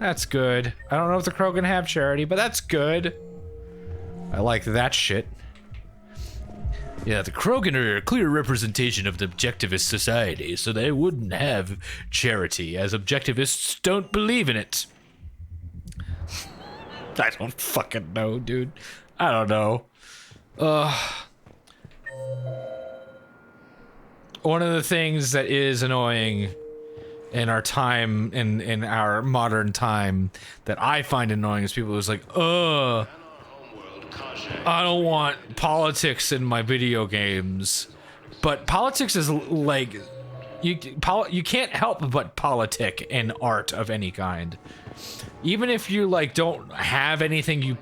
That's good. I don't know if the Krogan have charity, but that's good. I like that shit. Yeah, the Krogan are a clear representation of the objectivist society, so they wouldn't have charity, as objectivists don't believe in it. I don't fucking know, dude. I don't know. One of the things that is annoying in our time, in our modern time, that I find annoying is people who's like, I don't want politics in my video games. But politics is like, you can't help but politic in art of any kind. Even if you like don't have anything you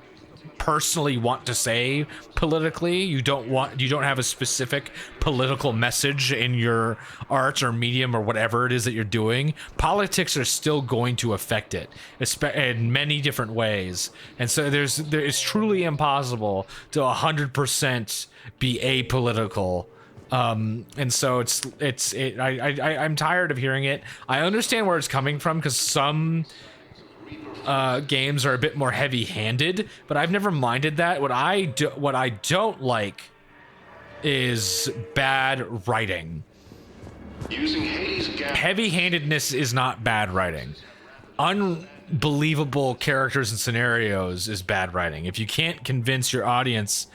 personally want to say politically, you don't have a specific political message in your art or medium or whatever it is that you're doing, politics are still going to affect it in many different ways. And so it's truly impossible to 100% be apolitical. And so I'm tired of hearing it. I understand where it's coming from, because some games are a bit more heavy-handed, but I've never minded that. What I don't like is bad writing. Heavy-handedness is not bad writing. Unbelievable characters and scenarios is bad writing. If you can't convince your audience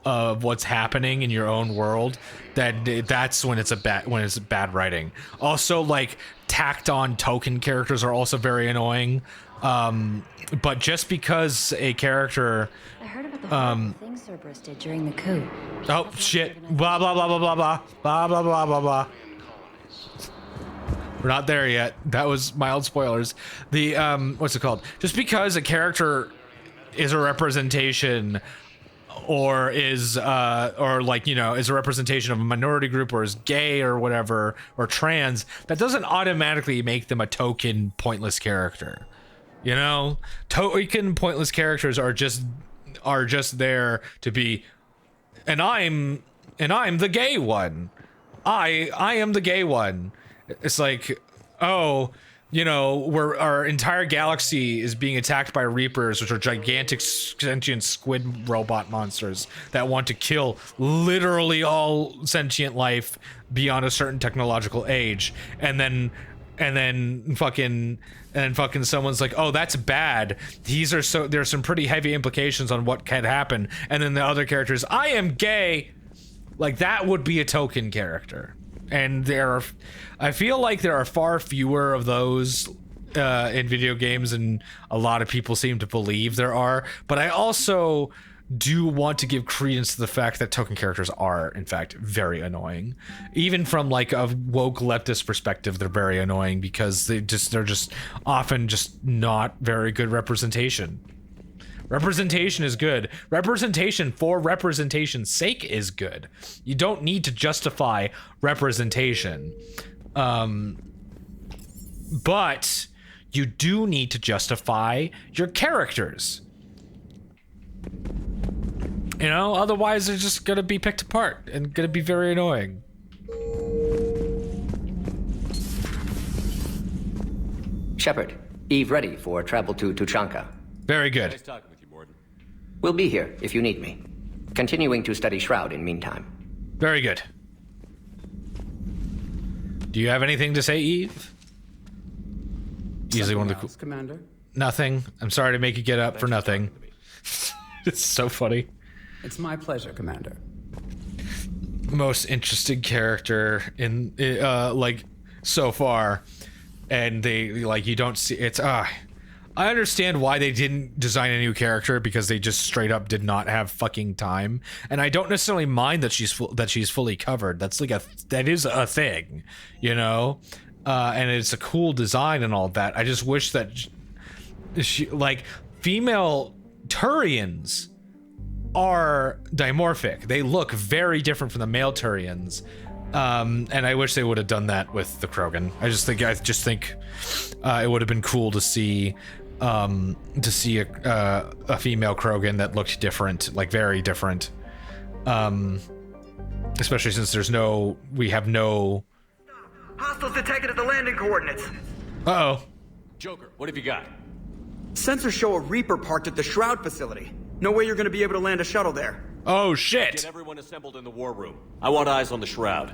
of what's happening in your own world, that's when it's bad writing. Also, like, tacked on token characters are also very annoying. But just because a character, I heard about the horrible things Cerberus did during the coup. Oh shit! Blah blah blah blah blah blah blah blah blah blah blah. We're not there yet. That was mild spoilers. The what's it called? Just because a character is a representation, or is or like, you know, is a representation of a minority group, or is gay or whatever, or trans, that doesn't automatically make them a token pointless character. You know, token pointless characters are just there to be, and I'm the gay one. I am the gay one. It's like, oh, you know, our entire galaxy is being attacked by Reapers, which are gigantic sentient squid robot monsters that want to kill literally all sentient life beyond a certain technological age, and then fucking someone's like, oh, that's bad. There's some pretty heavy implications on what can happen. And then the other characters, I am gay. Like, that would be a token character. And I feel like there are far fewer of those in video games, and a lot of people seem to believe there are. But I also do want to give credence to the fact that token characters are, in fact, very annoying. Even from like a woke leftist perspective, they're very annoying because they're just often just not very good representation. Representation is good. Representation for representation's sake is good. You don't need to justify representation. But you do need to justify your characters. You know, otherwise they're just gonna be picked apart and gonna be very annoying. Shepard, Eve ready for travel to Tuchanka. Very good. Nice talking with you, Morden. We'll be here if you need me. Continuing to study Shroud in meantime. Very good. Do you have anything to say, Eve? Easily one of the cool. Commander. Nothing. I'm sorry to make you get up for nothing. It's so funny. It's my pleasure, Commander. Most interesting character in like so far, and they like, you don't see it's I understand why they didn't design a new character, because they just straight up did not have fucking time. And I don't necessarily mind that she's fully covered. That's like that is a thing, you know, and it's a cool design and all that. I just wish that she, like, female Turians are dimorphic. They look very different from the male Turians, and I wish they would have done that with the Krogan. I just think it would have been cool to see a female Krogan that looked different, like very different, especially since we have no hostiles detected at the landing coordinates. Uh-oh. Joker, what have you got? Sensors show a Reaper parked at the Shroud facility. No way you're gonna be able to land a shuttle there. Oh shit! Get everyone assembled in the war room. I want eyes on the Shroud.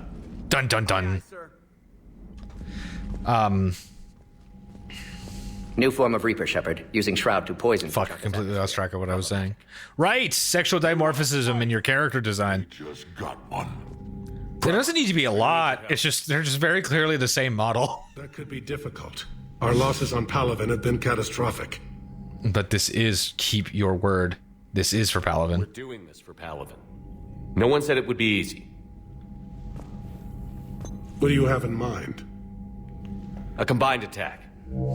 Dun dun dun. Aye, sir. New form of Reaper, Shepard, using Shroud to poison. Fuck, I completely lost track of what I was saying. Right! Sexual dimorphism in your character design. Just got one. There doesn't need to be a lot. It's just, they're just very clearly the same model. That could be difficult. Our losses on Palaven have been catastrophic. But this is, keep your word. This is for We're Palaven. doing this for Palaven. No one said it would be easy. What do you have in mind? A combined attack.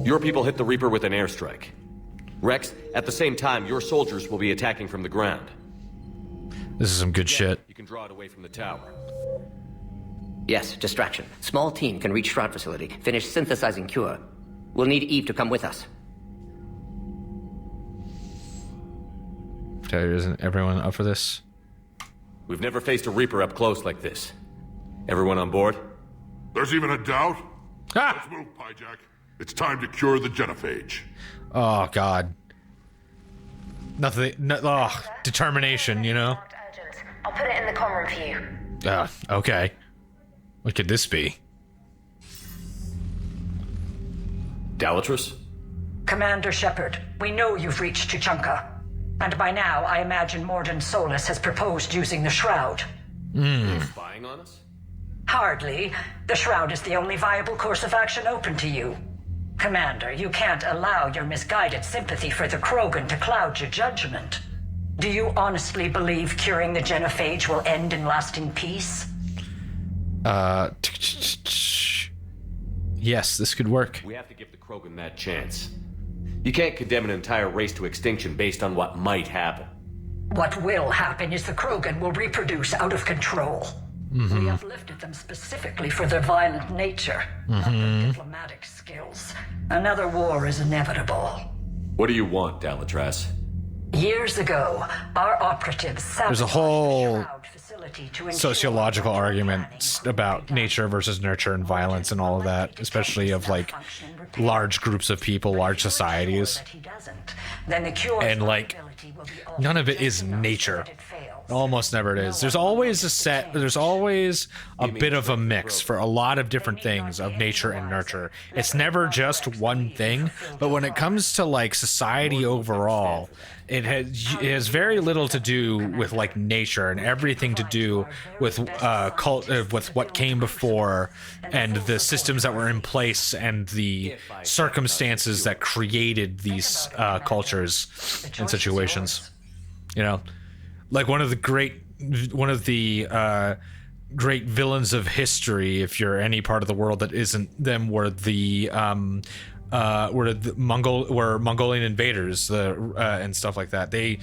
Your people hit the Reaper with an airstrike. Rex, at the same time, your soldiers will be attacking from the ground. This is some good shit. You can draw it away from the tower. Yes, distraction. Small team can reach Shroud facility, finish synthesizing cure. We'll need Eve to come with us. Isn't everyone up for this? We've never faced a Reaper up close like this. Everyone on board? There's even a doubt? Ah! Let's move, Pyjack. It's time to cure the genophage. Oh god. Nothing. No, oh, determination, you know. I'll put it in the comm room for you. Okay. What could this be? Dalatrus? Commander Shepard, we know you've reached Tuchanka. And by now, I imagine Morden Solus has proposed using the Shroud. Spying on us? Hardly. The Shroud is the only viable course of action open to you. Commander, you can't allow your misguided sympathy for the Krogan to cloud your judgment. Do you honestly believe curing the genophage will end in lasting peace? Yes, this could work. We have to give the Krogan that chance. You can't condemn an entire race to extinction based on what might happen. What will happen is the Krogan will reproduce out of control. We have lifted them specifically for their violent nature, not their diplomatic skills. Another war is inevitable. What do you want, Dalatrass? Years ago, our operatives There's a sabotaged whole the Shroud facility to ensure sociological that arguments planning about nature versus nurture and violence and all of that, especially of like large groups of people, large societies. And like none of it is nature. Almost never it is. There's always a bit of a mix for a lot of different things of nature and nurture. It's never just one thing, but when it comes to like society overall, it has very little to do with like nature and everything to do with with what came before and the systems that were in place and the circumstances that created these cultures and situations. You know, like one of the great villains of history, if you're any part of the world that isn't them, were the Mongolian invaders, and stuff like that. They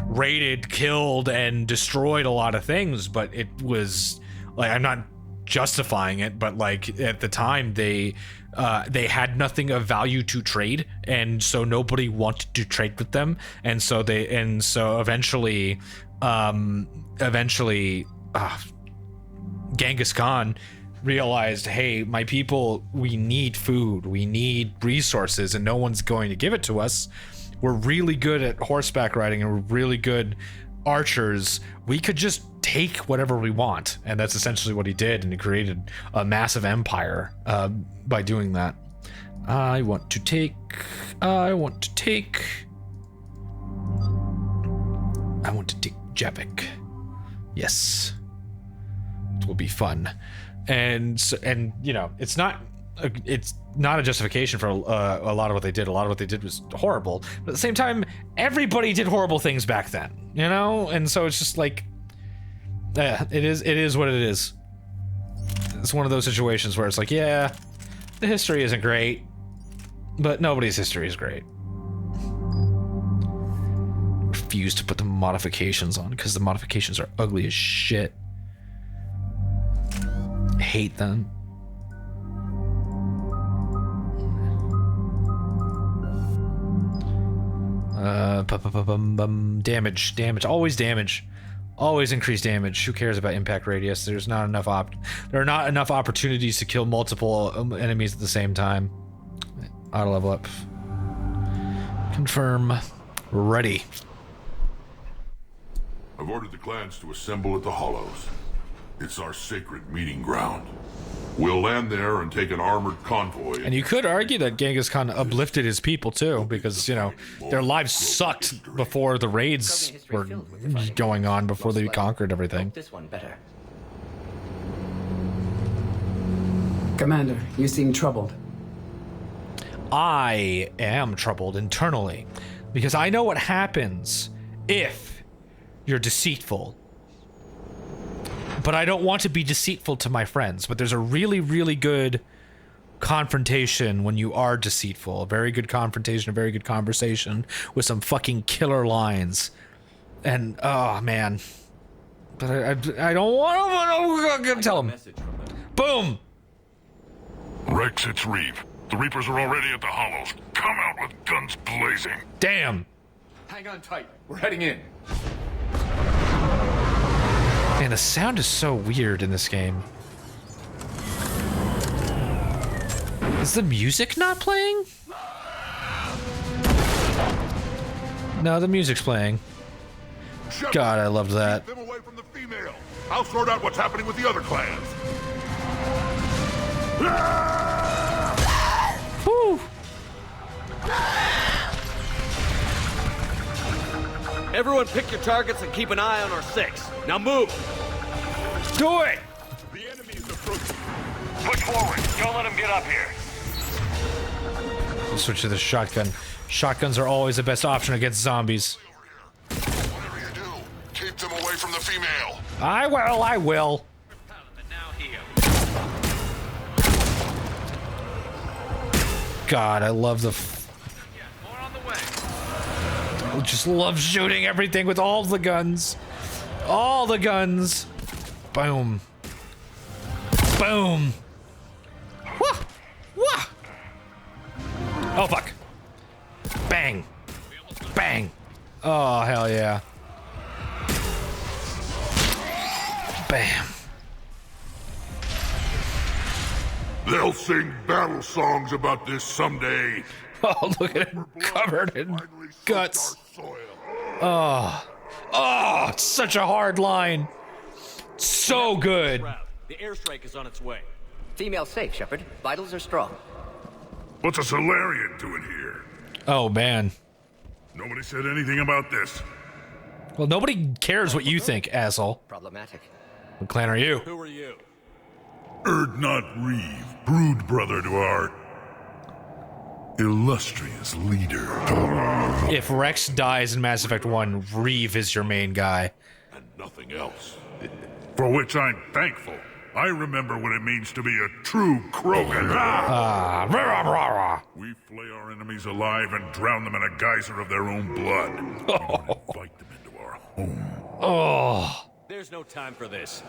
raided, killed, and destroyed a lot of things, but it was like, I'm not justifying it, but like at the time they had nothing of value to trade, and so nobody wanted to trade with them, and so eventually Genghis Khan realized, hey, my people, we need food, we need resources, and no one's going to give it to us. We're really good at horseback riding and we're really good archers. We could just take whatever we want. And that's essentially what he did, and he created a massive empire by doing that. I want to take Javik. Yes, it will be fun. And you know, it's not a justification for a lot of what they did. A lot of what they did was horrible, but at the same time, everybody did horrible things back then, you know. And so it's just like, it is what it is. It's one of those situations where it's like, yeah, the history isn't great, but nobody's history is great. Refuse to put the modifications on because the modifications are ugly as shit. Hate them. Damage, always damage, always increase damage. Who cares about impact radius? There are not enough opportunities to kill multiple enemies at the same time. Auto level up. Confirm. Ready. I've ordered the clans to assemble at the Hollows. It's our sacred meeting ground. We'll land there and take an armored convoy. And you could argue that Genghis Khan uplifted his people too, because, you know, their lives sucked before the raids were going on, before they conquered everything. This one better. Commander, you seem troubled. I am troubled internally, because I know what happens if you're deceitful. But I don't want to be deceitful to my friends. But there's a really, really good confrontation when you are deceitful. A very good confrontation, a very good conversation with some fucking killer lines. And, oh, man. But I don't want to tell him. Boom! Rex, it's Reeve. The Reapers are already at the Hollows. Come out with guns blazing. Damn. Hang on tight. We're heading in. Man, the sound is so weird in this game. Is the music not playing? No, the music's playing. God, I loved that. Keep them away from the female. I'll sort out what's happening with the other clans. Whew. Everyone pick your targets and keep an eye on our 6. Now move! Do it! The enemy is approaching. Push forward. Don't let him get up here. Switch to the shotgun. Shotguns are always the best option against zombies. Whatever you do, keep them away from the female. I will. God, I love the... I just love shooting everything with all the guns. All the guns. Boom. Boom. Wah! Wah! Oh, fuck. Bang. Bang. Oh, hell yeah. Bam. They'll sing battle songs about this someday. Oh, look at him covered in guts. Oh. Oh, it's such a hard line. So good. The airstrike is on its way. Female safe, Shepard. Vitals are strong. What's a Solarian doing here? Oh, man. Nobody said anything about this. Well, nobody cares what you think, asshole. Problematic. What clan are you? Who are you? Erdnot Reeve, brood brother to our illustrious leader. If Rex dies in Mass Effect 1, Reeve is your main guy. And nothing else. For which I'm thankful. I remember what it means to be a true Krogan. Rah, rah, rah. We flay our enemies alive and drown them in a geyser of their own blood. And invite them into our home. Oh. There's no time for this.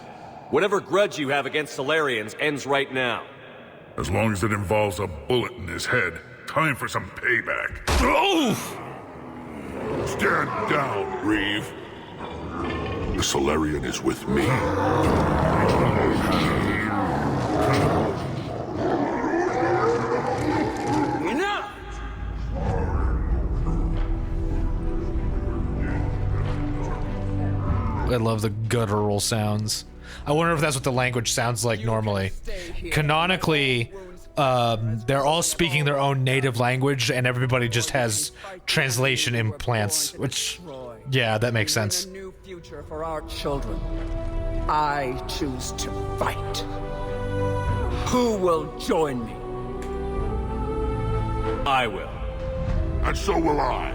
Whatever grudge you have against Solarians ends right now. As long as it involves a bullet in his head, time for some payback. Oh! Stand down, Reeve. The Solarian is with me. Enough! I love the guttural sounds. I wonder if that's what the language sounds like normally. Canonically, they're all speaking their own native language, and everybody just has translation implants, which, yeah, that makes sense. A new future for our children. I choose to fight. Who will join me? I will. And so will I.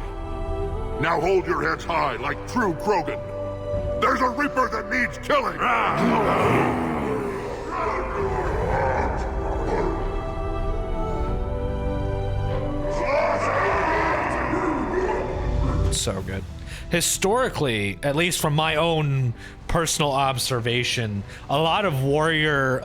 Now hold your heads high like true Krogan. There's a Reaper that needs killing! So good. Historically, at least from my own personal observation, a lot of warrior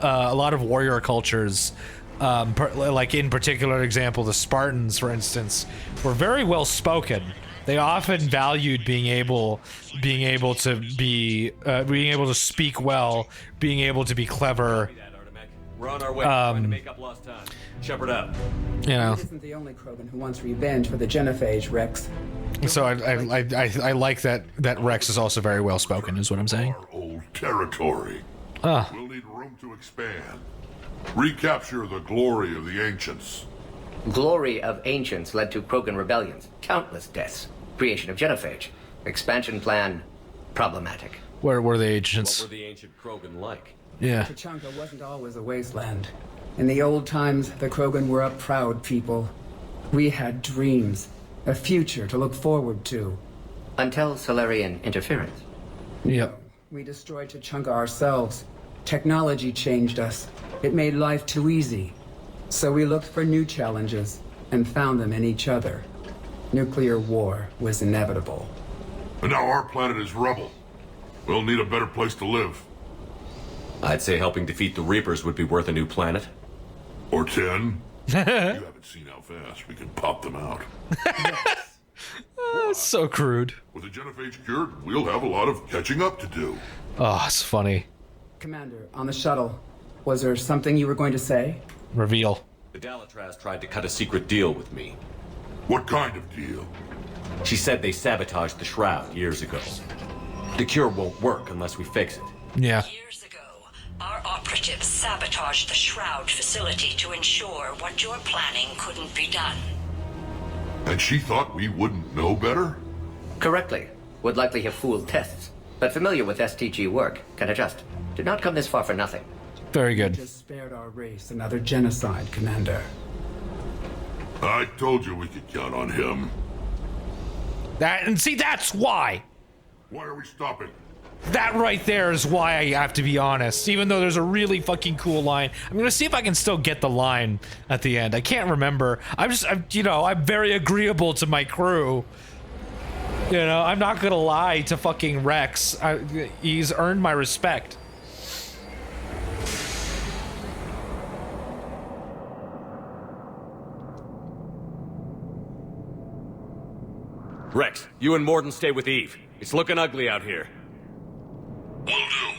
cultures, like in particular example, the Spartans, for instance, were very well spoken. They often valued being able to speak well, being able to be clever, We're on our way. Trying to make up lost time. Shepherd out. You know. He isn't the only Krogan who wants revenge for the genophage, Rex. So I like that Rex is also very well spoken, is what I'm saying. Our old territory. We'll need room to expand. Recapture the glory of the ancients. Glory of ancients led to Krogan rebellions, countless deaths, creation of genophage, expansion plan, problematic. Where were the ancients? What were the ancient Krogan like? Yeah. Tuchanka wasn't always a wasteland. In the old times, the Krogan were a proud people. We had dreams, a future to look forward to. Until Solarian interference. Yep. We destroyed Tuchanka ourselves. Technology changed us. It made life too easy. So we looked for new challenges and found them in each other. Nuclear war was inevitable. And now our planet is rubble. We'll need a better place to live. I'd say helping defeat the Reapers would be worth a new planet. Or 10. You haven't seen how fast we can pop them out. So crude. With the genophage cured, we'll have a lot of catching up to do. Oh, it's funny. Commander, on the shuttle, was there something you were going to say? Reveal. The Dalatraz tried to cut a secret deal with me. What kind of deal? She said they sabotaged the Shroud years ago. The cure won't work unless we fix it. Yeah. Years ago, our operatives sabotaged the Shroud facility to ensure what you're planning couldn't be done. And she thought we wouldn't know better? Correctly. Would likely have fooled tests. But familiar with STG work, can adjust. Did not come this far for nothing. Very good. Just spared our race another genocide, Commander. I told you we could count on him. And see, that's why. Why are we stopping? That right there is why I have to be honest. Even though there's a really fucking cool line, I'm gonna see if I can still get the line at the end. I can't remember. I'm very agreeable to my crew. You know, I'm not gonna lie to fucking Rex. He's earned my respect. Rex, you and Morden stay with Eve. It's looking ugly out here. Will do.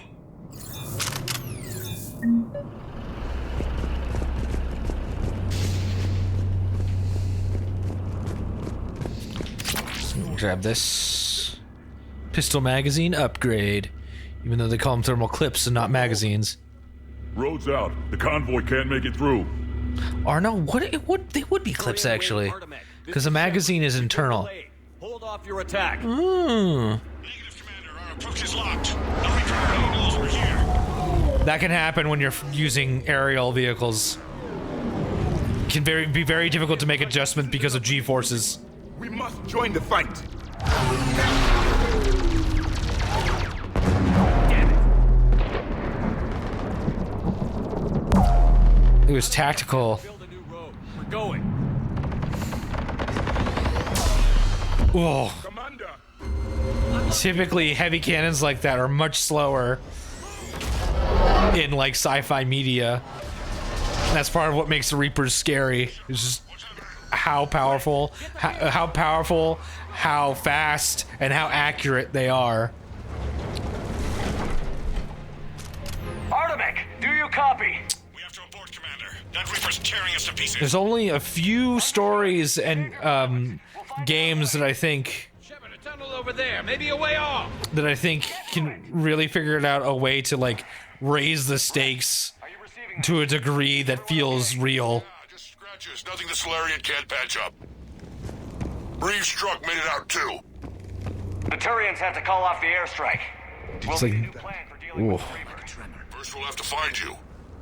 Grab this pistol magazine upgrade, even though they call them thermal clips and not magazines. Road's out. The convoy can't make it through. Or no, they would be clips actually, because the magazine is internal. Hold off your attack. Negative, Commander. Our approach is locked. No Reaper knows we're here. That can happen when you're using aerial vehicles. It can be very difficult to make adjustments because of G-forces. We must join the fight. It was tactical. Build a new road. We're going. Whoa. Commander. Typically, heavy cannons like that are much slower in like sci-fi media. That's part of what makes the Reapers scary. It's just how powerful, how fast, and how accurate they are. Artemek, do you copy? We have to abort, Commander. That Reaper's tearing us to pieces. There's only a few stories and games that I think Over there, maybe a way off. that I think can really figure out a way to like raise the stakes to a degree that feels real. Just scratches. Nothing the Solarian can't patch up. Reeve struck made it out too. The Turians had to call off the airstrike. We'll It's need a like, new plan for dealing with oof. the Reaper. First we'll have to find you.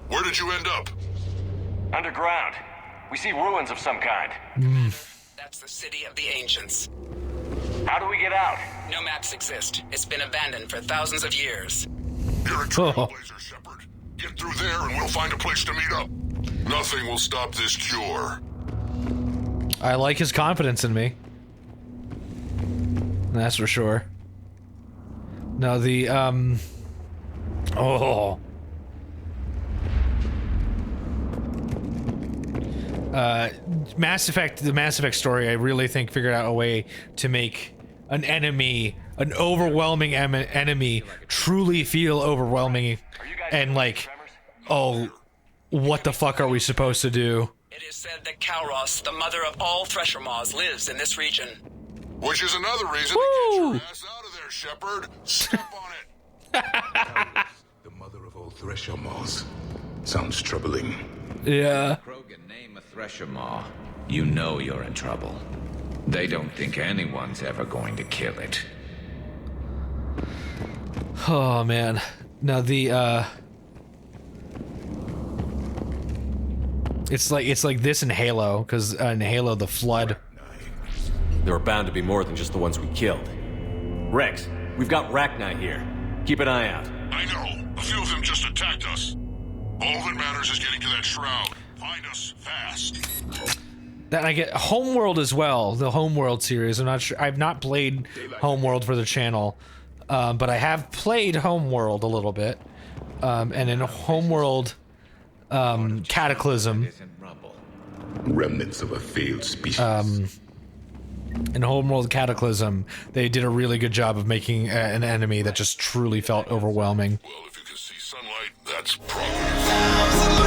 Where did you end up? Underground. We see ruins of some kind. That's the city of the ancients. How do we get out? No maps exist. It's been abandoned for thousands of years. You're a trailblazer, Shepard. Get through there and we'll find a place to meet up. Nothing will stop this cure. I like his confidence in me. That's for sure. No, the Mass Effect, the Mass Effect story, I really think figured out a way to make an enemy, an overwhelming enemy, truly feel overwhelming and like, oh, what the fuck are we supposed to do? It is said that Kalros, the mother of all Thresher Maws, lives in this region. Which is another reason to get your ass out of there, Shepard. Step on it. The mother of all Thresher Maws. Sounds troubling. Yeah. Krogan, name a Thresher Maw. You know you're in trouble. They don't think anyone's ever going to kill it. Oh man. Now the it's like this in Halo, because in Halo the Flood. There are bound to be more than just the ones we killed. Rex, we've got Rachni here. Keep an eye out. I know. A few of them just attacked us. All that matters is getting to that shroud. Find us fast. Then I get Homeworld as well, the Homeworld series. I'm not sure. I've not played Homeworld for the channel, but I have played Homeworld a little bit. And in Homeworld Cataclysm, Remnants of a failed species. in Homeworld Cataclysm, they did a really good job of making an enemy that just truly felt overwhelming. Well, if you can see sunlight, that's progress.